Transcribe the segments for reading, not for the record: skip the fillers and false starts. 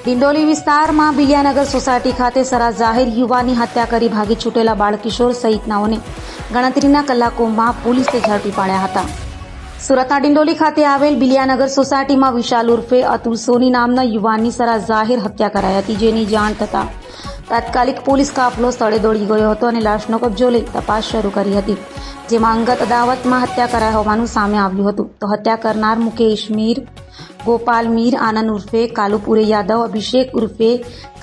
ડિંડોલી વિસ્તારમાં બિલિયાનગર સોસાયટી ખાતે સરા જાહેર યુવાનની હત્યા કરી ભાગી છૂટેલા બાળકિશોર સહિતનાઓને ગણતરીના કલાકોમાં પોલીસે ઝડપી પાડ્યા હતા. સુરતના ડિંડોલી ખાતે આવેલ બિલિયાનગર સોસાયટીમાં વિશાલ ઉર્ફે અતુલ સોની નામના યુવાનની સરા જાહેર હત્યા કરાઈ હતી, જેની જાણ થતાં તાત્કાલિક પોલીસ કાફલો સ્થળે દોડી ગયો હતો અને લાશનો કબજો લઈ તપાસ શરૂ કરી હતી, જેમાં અંગત અદાવતમાં હત્યા કરાઈ હોવાનું સામે આવ્યું હતું. તો હત્યા કરનાર મુકેશ મીર, ગોપાલ મીર, આનંદ ઉર્ફે કાલુપુરે યાદવ, અભિષેક ઉર્ફે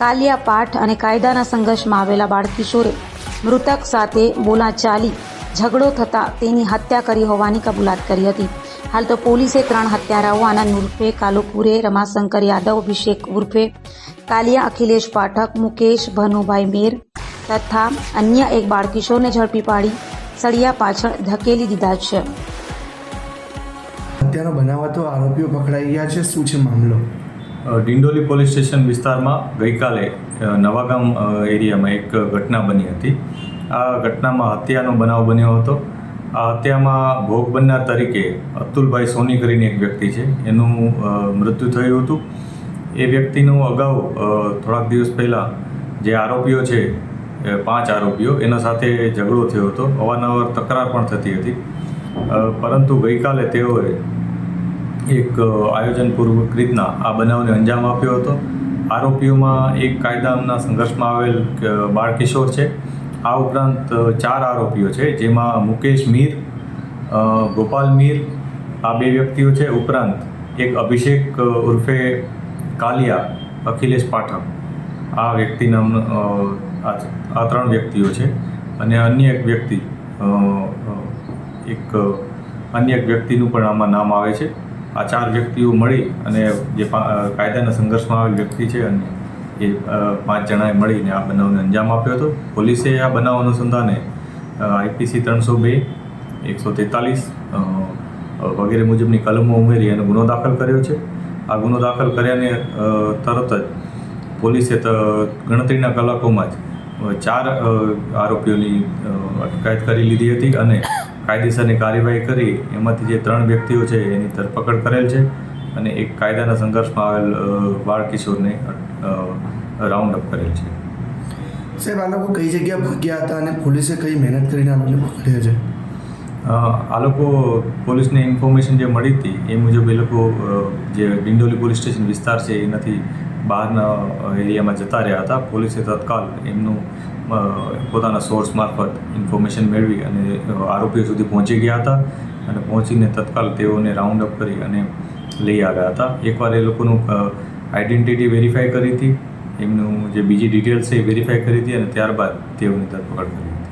કાલિયા પાઠ અને કાયદાના સંઘર્ષમાં આવેલા બાળકિશોરે મૃતક સાથે બોલાચાલી ઝઘડો થતાં તેની હત્યા કરી હોવાની કબૂલાત કરી હતી. હાલ તો પોલીસે 3 હત્યારાઓ આનંદ ઉર્ફે કાલુપુરે, રમાશંકર યાદવ, અભિષેક ઉર્ફે કાલિયા, અખિલેશ પાઠક, મુકેશ ભનુભાઈ મેર તથા અન્ય એક બાળકિશોરને ઝડપી પાડી સળિયા પાછળ ધકેલી દીધા છે. હત્યાનો બનાવ હતો, આરોપીઓ પકડાઈ ગયા છે. શું છે મામલો? ડિંડોલી પોલીસ સ્ટેશન વિસ્તારમાં ગઈકાલે નવાગામ એરિયામાં એક ઘટના બની હતી. આ ઘટનામાં હત્યાનો બનાવ બન્યો હતો. આ હત્યામાં ભોગ બનનાર તરીકે અતુલભાઈ સોની કરીને એક વ્યક્તિ છે, એનું મૃત્યુ થયું હતું. એ વ્યક્તિનું અગાઉ થોડાક દિવસ પહેલાં જે આરોપીઓ છે 5 આરોપીઓ એના સાથે ઝઘડો થયો હતો. અવારનવાર તકરાર પણ થતી હતી, પરંતુ ગઈકાલે તેઓએ એક આયોજનપૂર્વક રીતના આ બનાવને અંજામ આપ્યો હતો. આરોપીઓમાં એક કાયદાના સંઘર્ષમાં આવેલ બાળકિશોર છે. આ ઉપરાંત 4 આરોપીઓ છે, જેમાં મુકેશ મીર, ગોપાલ મીર આ 2 વ્યક્તિઓ છે. ઉપરાંત એક અભિષેક ઉર્ફે કાલિયા, અખિલેશ પાઠક આ વ્યક્તિ નામનો આ 3 વ્યક્તિઓ છે. અને અન્ય એક વ્યક્તિનું પણ આમાં નામ આવે છે. આ 4 વ્યક્તિઓ મળી અને જે કાયદાના સંઘર્ષમાં આવેલ વ્યક્તિ છે અને એ 5 જણાએ મળીને આ બનાવને અંજામ આપ્યો હતો. પોલીસે આ બનાવ અનુસંધાને IPC 302, 143 વગેરે મુજબની કલમો ઉમેરી અને ગુનો દાખલ કર્યો છે. આ ગુનો દાખલ કર્યાને તરત જ પોલીસે ગણતરીના કલાકોમાં જ 4 આરોપીઓની અટકાયત કરી લીધી હતી અને કાયદેસરની કાર્યવાહી કરી એમાંથી જે 3 વ્યક્તિઓ છે એની ધરપકડ કરેલ છે અને એક કાયદાના સંઘર્ષમાં આવેલ બાળકિશોરને રાઉન્ડ અપ કરેલ છે. સાહેબ, આ લોકો કઈ જગ્યા ભાગ્યા હતા અને પોલીસે કઈ મહેનત કરીને આ લોકોને પકડ્યા છે? આ લોકો પોલીસને ઇન્ફોર્મેશન જે મળી હતી એ મુજબ એ લોકો જે ડિંડોલી પોલીસ સ્ટેશન વિસ્તાર છે એનાથી બહારના એરિયામાં જતા રહ્યા હતા. પોલીસે તત્કાલ એમનું પોતાના સોર્સ મારફત ઇન્ફોર્મેશન મેળવી અને આરોપીઓ સુધી પહોંચી ગયા હતા અને પહોંચીને તત્કાલ તેઓને રાઉન્ડ અપ કરી અને લઈ આવ્યા હતા. એકવાર એ લોકોનું આઈડેન્ટિટી વેરીફાઈ કરી હતી, એમનું જે બીજી ડિટેલ્સ છે એ વેરીફાઈ કરી હતી અને ત્યારબાદ તેઓની ધરપકડ કરી હતી.